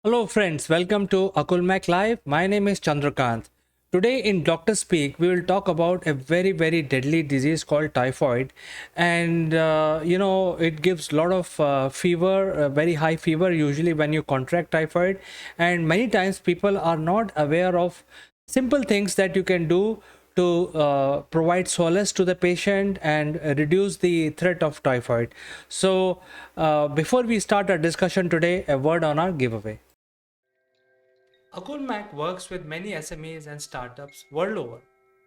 Hello friends, welcome to Akulmach Live. My name is Chandrakant. Today in Doctor Speak, we will talk about a very deadly disease called typhoid, and it gives a lot of fever, very high fever usually when you contract typhoid, and many times people are not aware of simple things that you can do to provide solace to the patient and reduce the threat of typhoid. So, before we start our discussion today, a word on our giveaway. Akulmach works with many SMEs and startups world over,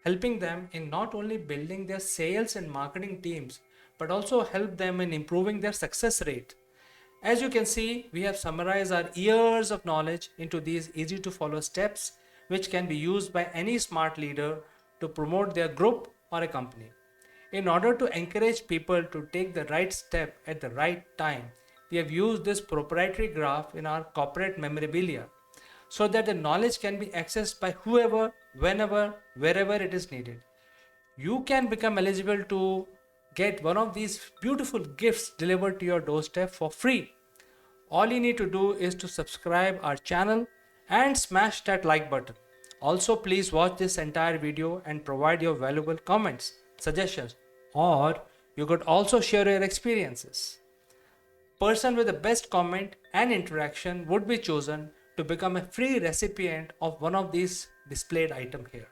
helping them in not only building their sales and marketing teams, but also help them in improving their success rate. As you can see, we have summarized our years of knowledge into these easy to follow steps, which can be used by any smart leader to promote their group or a company. In order to encourage people to take the right step at the right time, we have used this proprietary graph in our corporate memorabilia so that the knowledge can be accessed by whoever, whenever, wherever it is needed. You can become eligible to get one of these beautiful gifts delivered to your doorstep for free. All you need to do is to subscribe our channel and smash that like button. Also, please watch this entire video and provide your valuable comments, suggestions, or you could also share your experiences. Person with the best comment and interaction would be chosen to become a free recipient of one of these displayed items here.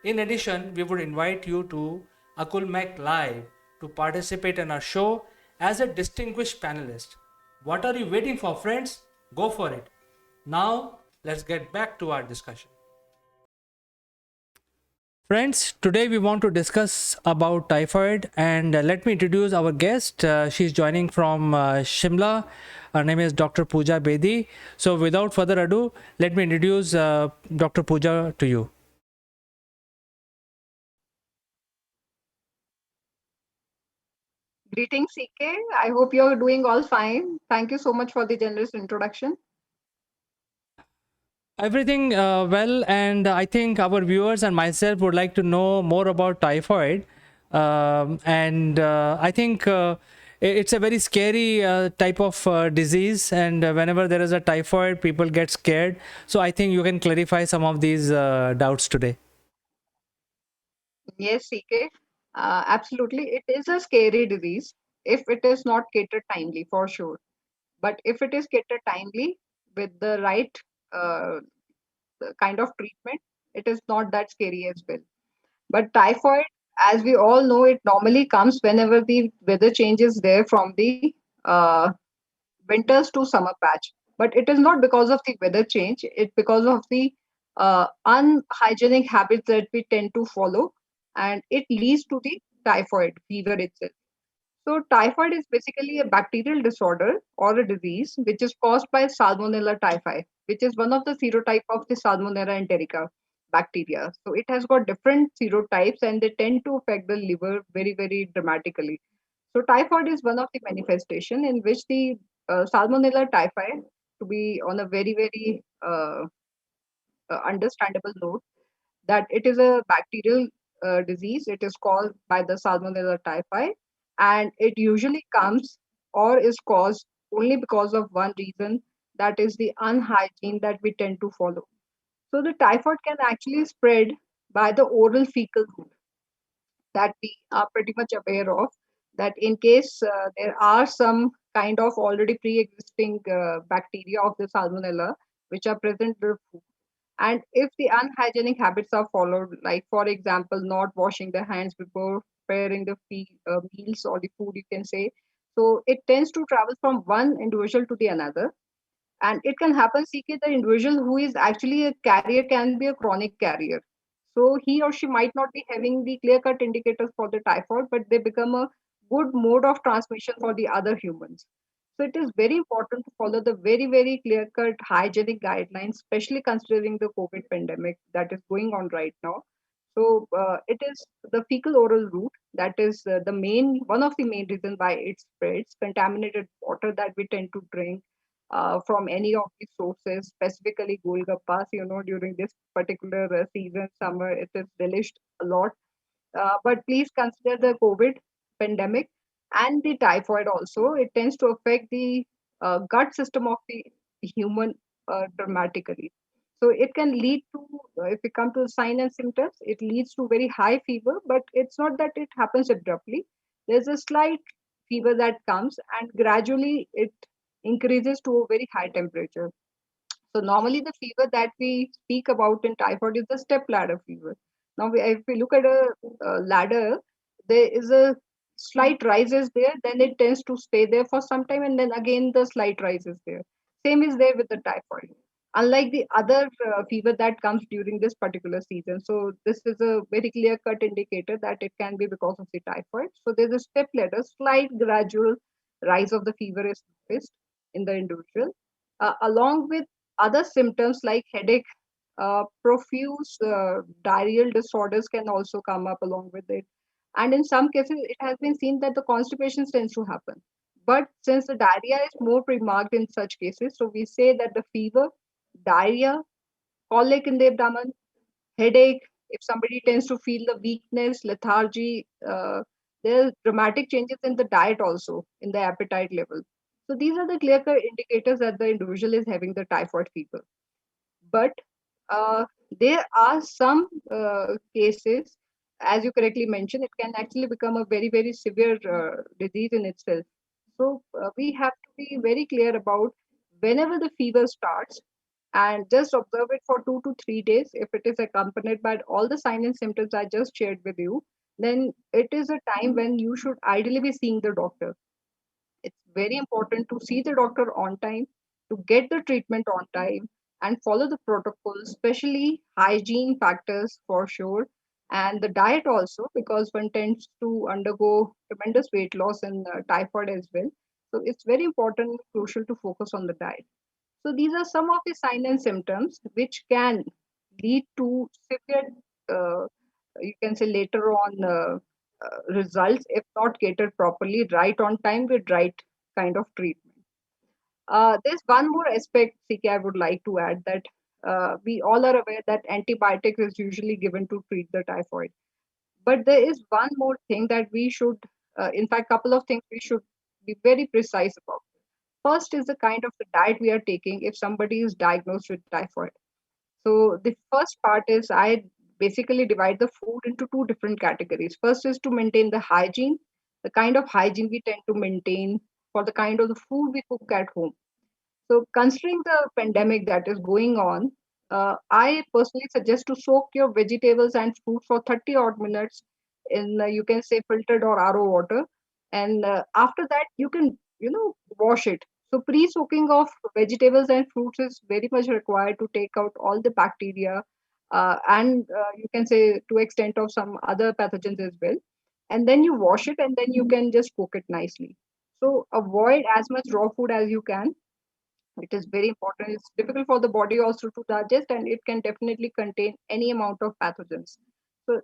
In addition, we would invite you to Akulmach Live to participate in our show as a distinguished panelist. What are you waiting for, friends? Go for it. Now, let's get back to our discussion. Friends, today we want to discuss about typhoid, and let me introduce our guest. She's joining from Shimla. Her name is Dr. Pooja Bedi. So, without further ado, let me introduce Dr. Pooja to you. Greetings, CK. I hope you're doing all fine. Thank you so much for the generous introduction. Everything well, and I think our viewers and myself would like to know more about typhoid. And I think it's a very scary type of disease, and whenever there is a typhoid, people get scared. So I think you can clarify some of these doubts today. Yes, CK. Absolutely. It is a scary disease if it is not catered timely, for sure. But if it is catered timely with the right uh, kind of treatment, it is not that scary as well. But typhoid, as we all know, it normally comes whenever the weather changes there from the uh, winters to summer patch. But it is not because of the weather change, it's because of the unhygienic habits that we tend to follow, and it leads to the typhoid fever itself. So, typhoid is basically a bacterial disorder or a disease which is caused by Salmonella typhi, which is one of the serotype of the Salmonella enterica bacteria. So, it has got different serotypes and they tend to affect the liver very dramatically. So typhoid is one of the manifestation in which the Salmonella typhi, to be on a very understandable note, that it is a bacterial disease. It is called by the Salmonella typhi, and it usually comes or is caused only because of one reason, that is the unhygiene that we tend to follow. So the typhoid can actually spread by the oral fecal route, that we are pretty much aware of, that in case there are some kind of already pre-existing bacteria of the salmonella which are present in the food, and if the unhygienic habits are followed, like for example not washing the hands before preparing the meals or the food, you can say, so it tends to travel from one individual to the another. And it can happen, CK, the individual who is actually a carrier can be a chronic carrier. So he or she might not be having the clear cut indicators for the typhoid, but they become a good mode of transmission for the other humans. So it is very important to follow the very clear cut hygienic guidelines, especially considering the COVID pandemic that is going on right now. So it is the fecal oral route that is the main one of the main reasons why it spreads. Contaminated water that we tend to drink from any of the sources, specifically Golgappas. During this particular season, summer, it is relished a lot. But please consider the COVID pandemic and the typhoid also. It tends to affect the gut system of the human dramatically. So it can lead to, if we come to the sign and symptoms, it leads to very high fever, but it's not that it happens abruptly. There's a slight fever that comes, and gradually it increases to a very high temperature. So normally the fever that we speak about in typhoid is the step ladder fever. Now, if we look at a ladder, there is a slight rises there, then it tends to stay there for some time, and then again the slight rises there. Same is there with the typhoid. Unlike the other fever that comes during this particular season. So this is a very clear cut indicator that it can be because of the typhoid. So there's a step ladder, slight gradual rise of the fever is noticed in the individual, along with other symptoms like headache, profuse diarrheal disorders can also come up along with it. And in some cases, it has been seen that the constipation tends to happen. But since the diarrhea is more remarked in such cases, so we say that the fever, diarrhea, colic in the abdomen, headache, if somebody tends to feel the weakness, lethargy, there are dramatic changes in the diet also, in the appetite level. So these are the clear cut indicators that the individual is having the typhoid fever. But uh, there are some cases, as you correctly mentioned, it can actually become a very, very severe disease in itself. So we have to be very clear about whenever the fever starts, and just observe it for 2 to 3 days. If it is accompanied by all the signs and symptoms I just shared with you, then it is a time when you should ideally be seeing the doctor. It's very important to see the doctor on time, to get the treatment on time, and follow the protocols, especially hygiene factors for sure, and the diet also, because one tends to undergo tremendous weight loss in typhoid as well. So it's very important, crucial to focus on the diet. So these are some of the signs and symptoms which can lead to severe, uh, you can say later on, results if not catered properly, right on time with right kind of treatment. There's one more aspect, CK, I would like to add that we all are aware that antibiotics is usually given to treat the typhoid. But there is one more thing that we should, in fact, couple of things we should be very precise about. First is the kind of the diet we are taking if somebody is diagnosed with typhoid. So the first part is I basically divide the food into two different categories. First is to maintain the hygiene, the kind of hygiene we tend to maintain for the kind of the food we cook at home. So, considering the pandemic that is going on, I personally suggest to soak your vegetables and fruit for 30 odd minutes in, you can say, filtered or RO water. And after that, you can, wash it. So, pre soaking of vegetables and fruits is very much required to take out all the bacteria and you can say to extent of some other pathogens as well. And then you wash it and then you can just cook it nicely. So, avoid as much raw food as you can. It is very important. It's difficult for the body also to digest, and it can definitely contain any amount of pathogens. So,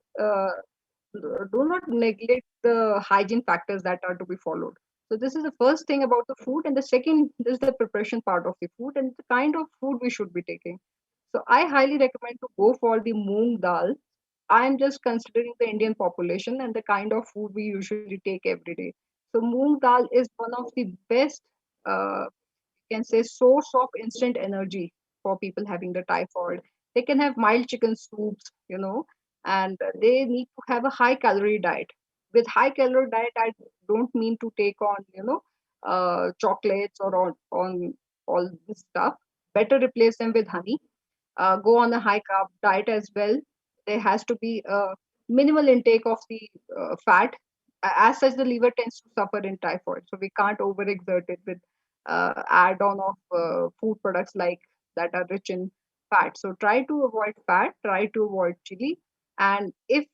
do not neglect the hygiene factors that are to be followed. So, this is the first thing about the food, and the second is the preparation part of the food and the kind of food we should be taking. So, I highly recommend to go for the moong dal. I am just considering the Indian population and the kind of food we usually take every day. So, moong dal is one of the best. Can say source of instant energy for people having the typhoid. They can have mild chicken soups, and they need to have a high calorie diet. With high calorie diet, I don't mean to take on, chocolates or on all this stuff. Better replace them with honey. Go on a high carb diet as well. There has to be a minimal intake of the fat. As such, the liver tends to suffer in typhoid, so we can't overexert it with add-on of food products like that are rich in fat. So try to avoid fat, try to avoid chili, and if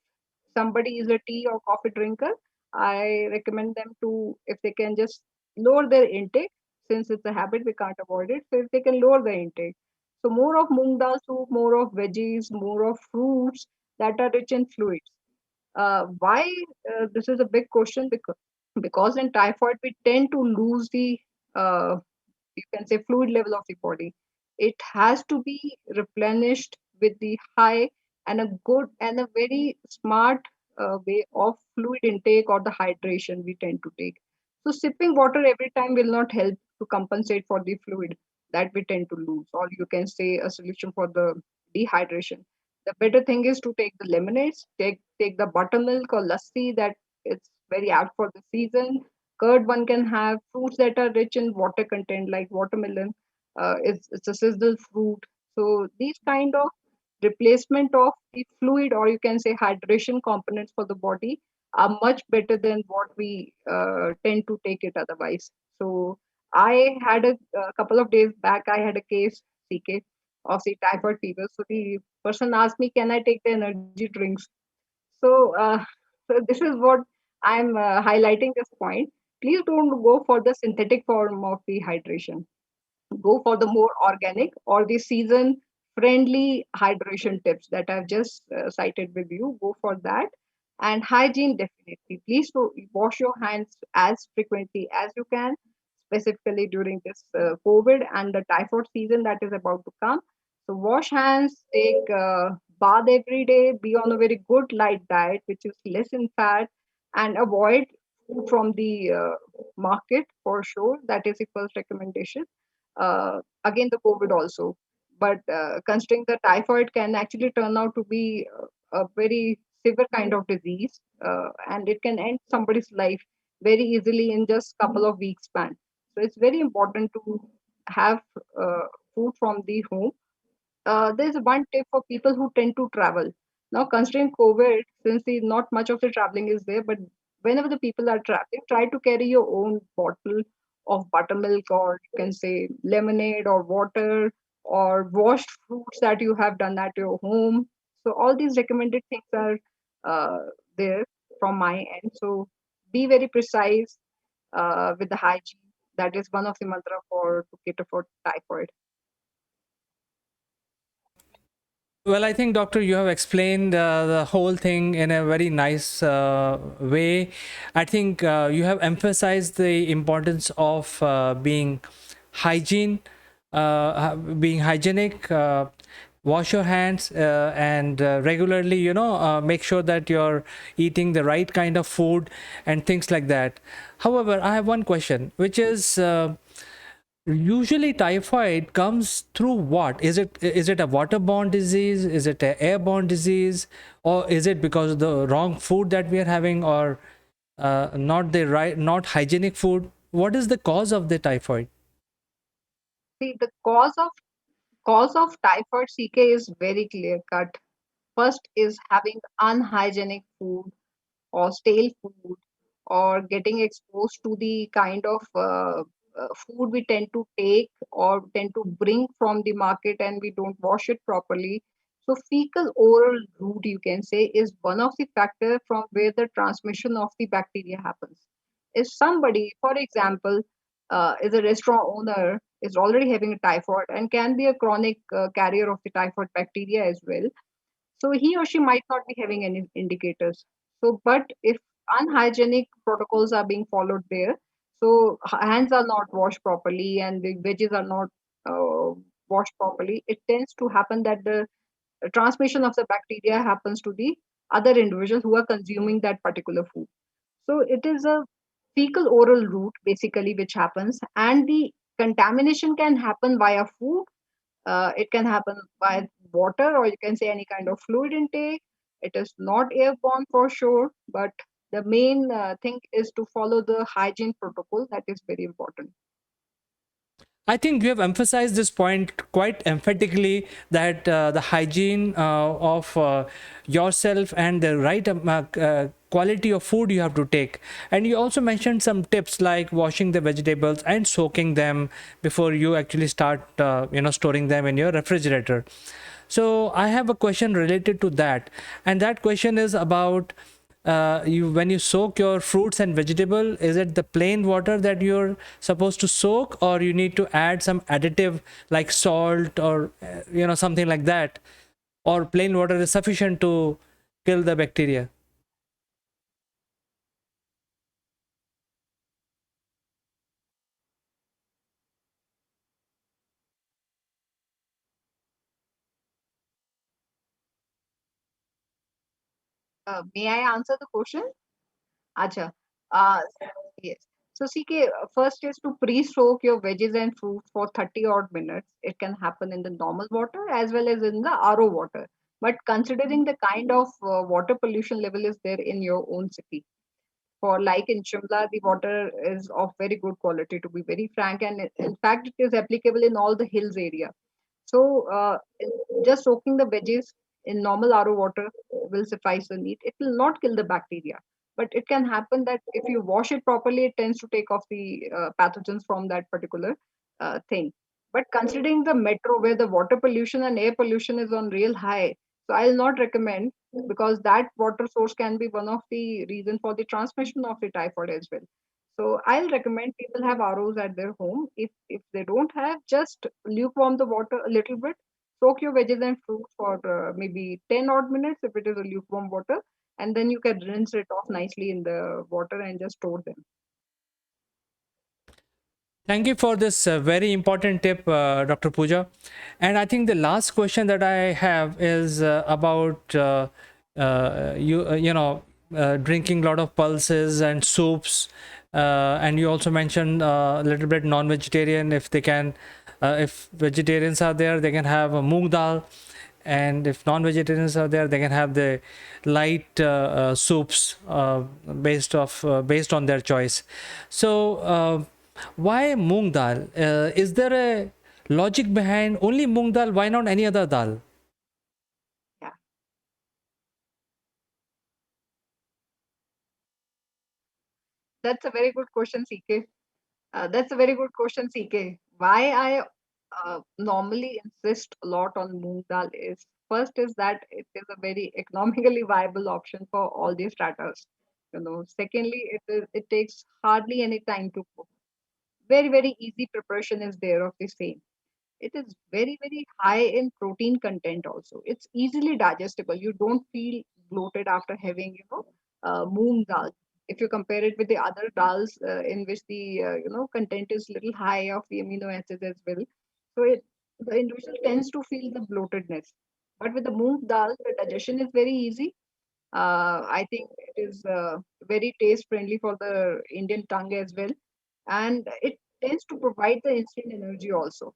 somebody is a tea or coffee drinker, I recommend them to, if they can just lower their intake, since it's a habit, we can't avoid it. So if they can lower the intake. So more of moong dal soup, more of veggies, more of fruits that are rich in fluids. Why this is a big question, because in typhoid we tend to lose the uh, you can say fluid level of the body. It has to be replenished with the high and a good and a very smart way of fluid intake or the hydration we tend to take. So sipping water every time will not help to compensate for the fluid. that we tend to lose, or you can say a solution for the dehydration. The better thing is to take the lemonades, take the buttermilk or lassi that it's very apt for the season. Curd one can have, fruits that are rich in water content like watermelon. It's a seasonal fruit. So these kind of replacement of the fluid, or you can say hydration components for the body, are much better than what we tend to take it otherwise. So I had a couple of days back, I had a case, CK, of the typhoid fever. So the person asked me, can I take the energy drinks? So, so this is what I'm highlighting this point. Please don't go for the synthetic form of the hydration, go for the more organic or the season friendly hydration tips that I've just cited with you. Go for that. And hygiene, definitely. Please wash your hands as frequently as you can, specifically during this COVID and the typhoid season that is about to come. So wash hands, take bath every day, be on a very good light diet, which is less in fat, and avoid food from the market for sure. That is the first recommendation. Again, the COVID also. But considering the typhoid can actually turn out to be a very severe kind of disease, and it can end somebody's life very easily in just couple of weeks span. So it's very important to have uh, food from the home. There's one tip for people who tend to travel. Now, considering COVID, since not much of the traveling is there, but whenever the people are traveling, try to carry your own bottle of buttermilk, or you can say lemonade or water, or washed fruits that you have done at your home. So all these recommended things are uh, there from my end. So be very precise with the hygiene. That is one of the mantra for to cater for typhoid. Well, I think, Doctor, you have explained the whole thing in a very nice way. I think you have emphasized the importance of being hygiene, being hygienic. Wash your hands and regularly, make sure that you're eating the right kind of food and things like that. However, I have one question, which is. Usually typhoid comes through what? Is it a waterborne disease? Is it an airborne disease? Or is it because of the wrong food that we are having, or not hygienic food? What is the cause of the typhoid? See, the cause of typhoid CK is very clear cut. First is having unhygienic food or stale food, or getting exposed to the kind of food we tend to take or tend to bring from the market and we don't wash it properly. So fecal oral route, you can say, is one of the factor from where the transmission of the bacteria happens. If somebody, for example, is a restaurant owner, is already having a typhoid and can be a chronic carrier of the typhoid bacteria as well, so he or she might not be having any indicators. So, but if unhygienic protocols are being followed there, so hands are not washed properly and the veggies are not washed properly, it tends to happen that the transmission of the bacteria happens to the other individuals who are consuming that particular food. So it is a fecal oral route basically which happens, and the contamination can happen via food, it can happen by water, or you can say any kind of fluid intake. It is not airborne for sure, but the main thing is to follow the hygiene protocol. That is very important. I think you have emphasized this point quite emphatically, that the hygiene of yourself and the right quality of food you have to take. And you also mentioned some tips like washing the vegetables and soaking them before you actually start, storing them in your refrigerator. So I have a question related to that, and that question is about you when you soak your fruits and vegetable, is it the plain water that you're supposed to soak, or you need to add some additive like salt or something like that, or plain water is sufficient to kill the bacteria? May I answer the question? Acha. Uh, yes. So, CK, first is to pre-soak your veggies and fruit for 30 odd minutes. It can happen in the normal water as well as in the RO water. But considering the kind of water pollution level is there in your own city, for like in Shimla, the water is of very good quality, to be very frank, and in fact, it is applicable in all the hills area. So, just soaking the veggies in normal RO water will suffice the need. It will not kill the bacteria, but it can happen that if you wash it properly, it tends to take off the pathogens from that particular thing. But considering the metro where the water pollution and air pollution is on real high, so I'll not recommend, because that water source can be one of the reason for the transmission of the typhoid as well. So I'll recommend people have ROs at their home. If they don't have, just lukewarm the water a little bit. Soak your veggies and fruit for maybe 10 odd minutes if it is a lukewarm water, and then you can rinse it off nicely in the water and just store them. Thank you for this very important tip, Dr. Pooja. And I think the last question that I have is about drinking a lot of pulses and soups. And you also mentioned a little bit non-vegetarian. If they can, if vegetarians are there, they can have a moong dal, and if non-vegetarians are there, they can have the light soups based on their choice. So why moong dal? Is there a logic behind only moong dal? Why not any other dal? Yeah, that's a very good question, CK. That's a very good question, CK. Why I normally insist a lot on moong dal is, first is that it is a very economically viable option for all these starters. Secondly, it takes hardly any time to cook. Very, very easy preparation is there of the same. It is very, very high in protein content also. It's easily digestible. You don't feel bloated after having, moong dal. If you compare it with the other dals in which the, content is little high of the amino acids as well. So the individual tends to feel the bloatedness. But with the moong dal, the digestion is very easy. I think it is very taste friendly for the Indian tongue as well, and it tends to provide the instant energy also.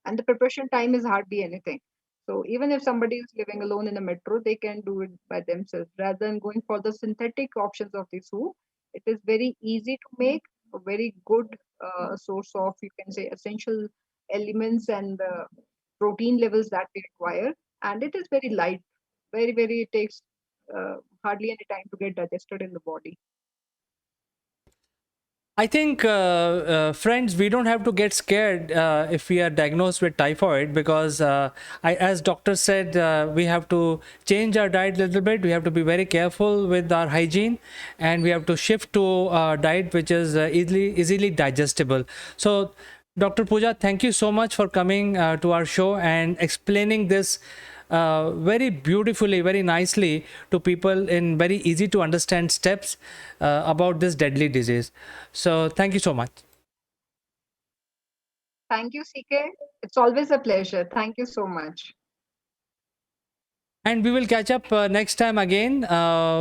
And the preparation time is hardly anything. So even if somebody is living alone in a metro, they can do it by themselves rather than going for the synthetic options of the soup. It is very easy to make, a very good source of, you can say, essential elements and protein levels that we require, and it is very light, very, very, it takes hardly any time to get digested in the body. I think, friends, we don't have to get scared if we are diagnosed with typhoid, because, as doctor said, we have to change our diet a little bit. We have to be very careful with our hygiene, and we have to shift to a diet which is easily digestible. So, Dr. Pooja, thank you so much for coming to our show and explaining this very beautifully, very nicely to people in very easy to understand steps about this deadly disease. So thank you so much. Thank you, CK. It's always a pleasure. Thank you so much. And we will catch up next time again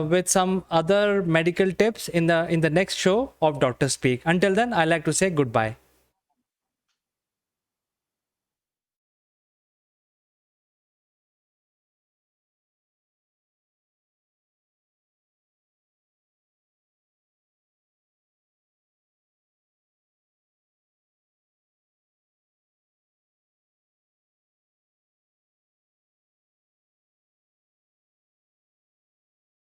with some other medical tips in the next show of Doctor Speak. Until then, I like to say goodbye.